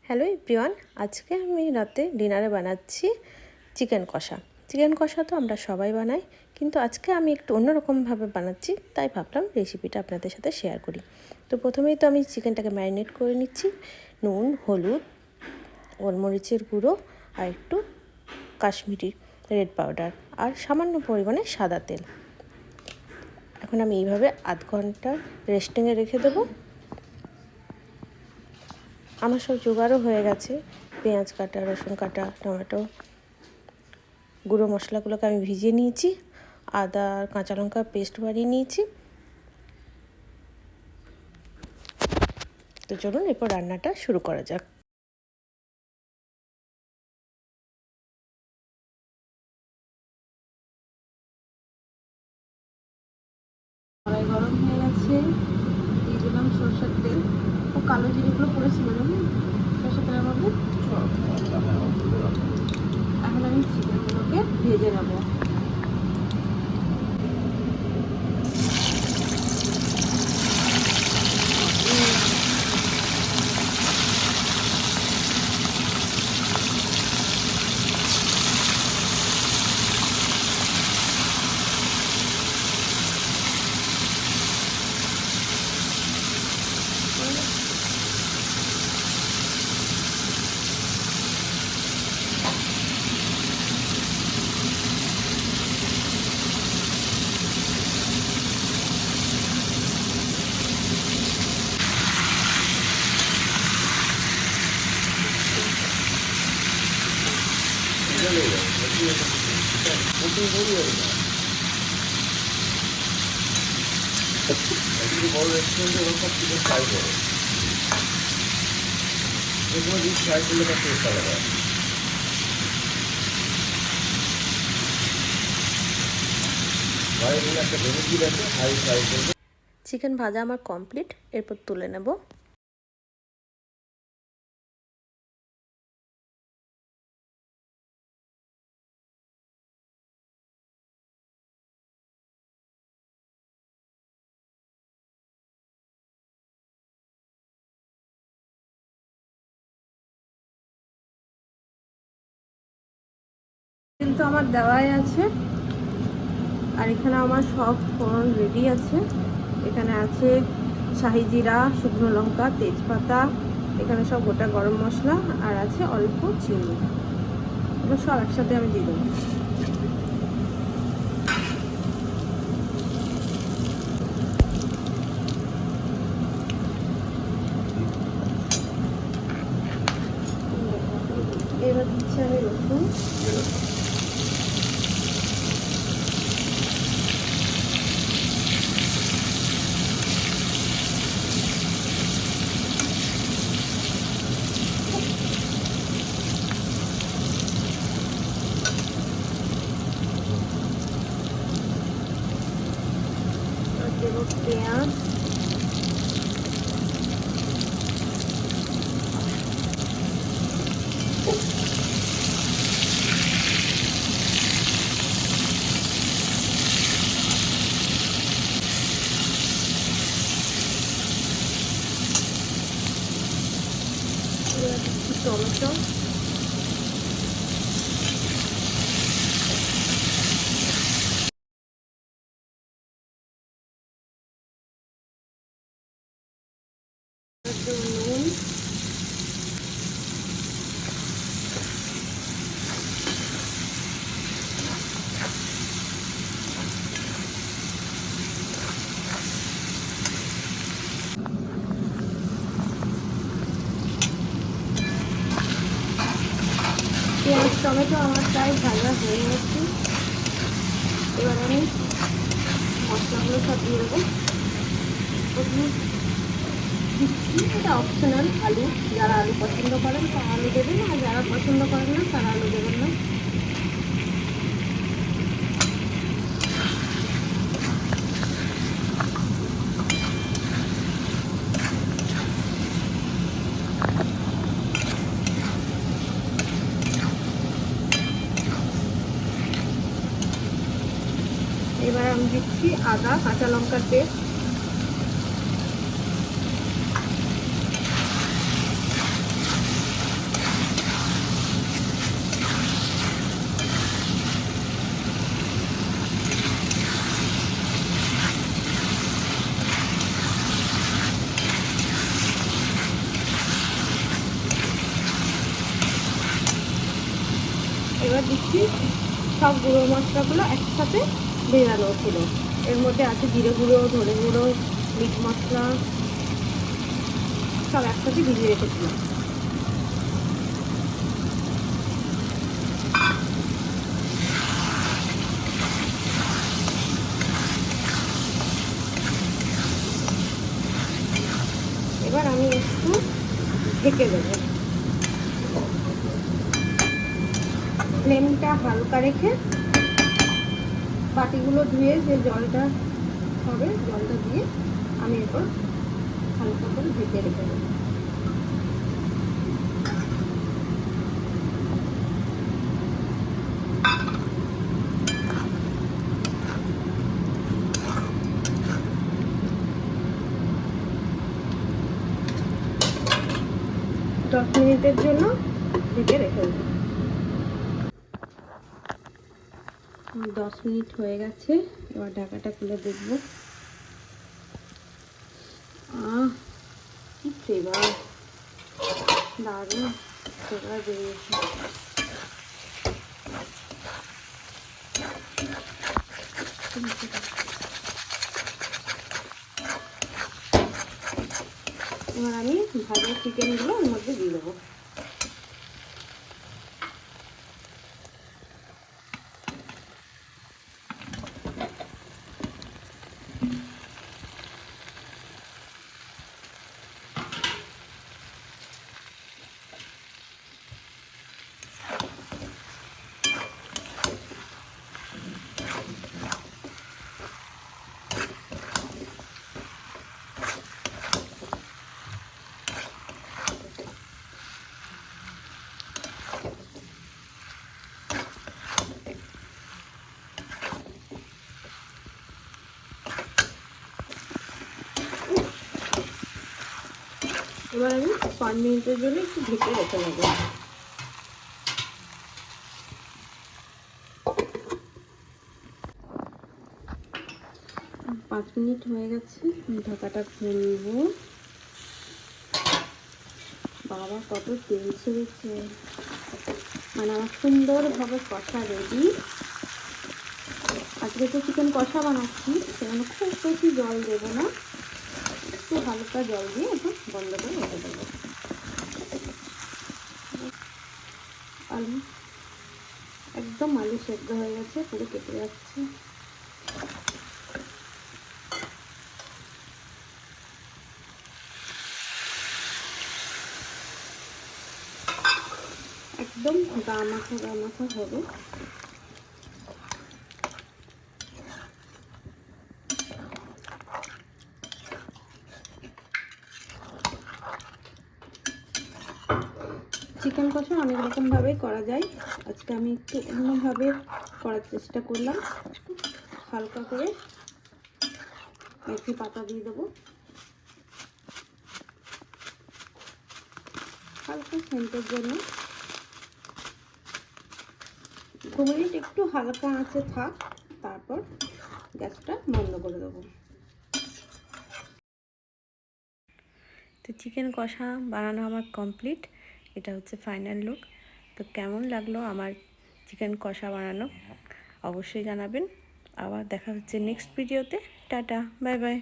Hello everyone, আজকে আমি রাতে ডিনারে বানাচ্ছি চিকেন কষা। চিকেন কষা তো আমরা সবাই বানাই, কিন্তু আজকে আমি একটু অন্যরকমভাবে বানাচ্ছি, তাই ভাবলাম রেসিপিটা আপনাদের সাথে শেয়ার করি। তো প্রথমেই তো আমি চিকেনটাকে ম্যারিনেট করে নিচ্ছি। নুন, হলুদ, গোলমরিচের গুঁড়ো আর একটু কাশ্মীরি রেড পাউডার আর সামান্য পরিমাণে সাদা তেল। এখন আমি এইভাবে আধ ঘন্টা রেস্টিংয়ে রেখে দেবো। আমার সব জোগাড়ও হয়ে গেছে। পেঁয়াজ কাটা, রসুন কাটা, টমেটো, গুঁড়ো মশলাগুলোকে আমি ভিজিয়ে নিয়েছি। আদা আর কাঁচা লঙ্কা পেস্ট বানিয়ে নিয়েছি। তো চলুন এরপর রান্নাটা শুরু করা যাক। কড়াই গরম হয়ে গেছে, দিয়ে দিলাম সরষের তেল ও কালো জিরেগুলো পড়েছিল জানেন সরষের তেলের মধ্যে। এখন আমি চিকেনগুলোকে ভেজে নেবো। বড় রেস্টুরেন্টে ওরকম চিকেন ফ্রাই করে যে কোনো জিনিস ফ্রাই করলে তার টেস্ট আলাদা। ফ্রাই করলে একটা বেনিফিট আছে, হাই ফ্রাই করবে। চিকেন ভাজা আমার কমপ্লিট, এরপর তুলে নেব। তেল তো আমার দেওয়াই আছে, আর এখানে আমার সব ফোড়ন রেডি আছে। এখানে আছে শাহি জিরা, শুকনো লঙ্কা, তেজপাতা, এখানে সব গোটা গরম মশলা, আর আছে অল্প চিনি। এগুলো সব একসাথে আমি দিয়ে দেবো। এবার দিচ্ছি আমি রসুন, দেবো পেঁয়াজ, টমেটো, নুন, পেঁয়াজ টমেটো আমার প্রায় ভাজা হয়ে গেছে। এবার আমি মশলাগুলো সব দিয়ে দেবো। প্রথমে দিচ্ছি, এটা অপশনাল, আলু। যারা আলু পছন্দ করেন তারা আলু দেবেন, আর যারা পছন্দ করেন না তারা আলু দেবেন না। এবার আমি দিচ্ছি আদা কাঁচা লঙ্কার পেস্ট, দিয়েছি, সব গুঁড়ো মশলাগুলো একসাথে ভেজানো ছিল। এর মধ্যে আছে জিরে গুঁড়ো, ধনে গুঁড়ো, মিট মশলা, সব একসাথে ভিজিয়ে রেখেছিলাম। এবার আমি একটু ঢেকে দেবো, ফ্লেমটা হালকা রেখে। বাটিগুলো ধুয়ে যে জলটা হবে, জলটা দিয়ে আমি এরপর হালকা করে ঢেকে রেখে দেবো। দশ মিনিটের জন্য ঢেকে রেখে দেবো। 10 মিনিট হয়ে গেছে, এবার ঢাকাটা খুলে দেখবো। কি ফ্লেভার, দারুণ ফ্লেভার বেরিয়েছে। এবার আমি ভাজা চিকেনগুলো ওর মধ্যে দিয়ে দেবো। এবার আমি 5 মিনিটের জন্য একটু ঢেকে রেখে দেবো। 5 মিনিট হয়ে গেছে, ঢাকাটা খুলবো। বাবা কত তেল ছেড়েছে, মানে আমার সুন্দরভাবে কষা রেডি। আজকে তো চিকেন কষা বানাচ্ছি, সেখানে খুব বেশি জল দেবো না, একটু হালকা জল দিয়ে এখন বন্ধ করে রেখে দেবো। আলু একদম আলু সেদ্ধ হয়ে গেছে, পুরো কেটে যাচ্ছে। একদম গা মাখা হবে। চিকেন কষা অনেক রকমভাবেই করা যায়, আজকে আমি একটু অন্যভাবে করার চেষ্টা করলাম। হালকা করে মেথি পাতা দিয়ে দেবো, হালকা সেন্টের জন্য। 2 মিনিট একটু হালকা আঁচে থাক, তারপর গ্যাসটা বন্ধ করে দেবো। তো চিকেন কষা বানানো আমার কমপ্লিট, এটা হচ্ছে ফাইনাল লুক। তো কেমন লাগলো আমার চিকেন কষা বানানো অবশ্যই জানাবেন। আবার দেখা হচ্ছে নেক্সট ভিডিওতে। Tata, bye bye.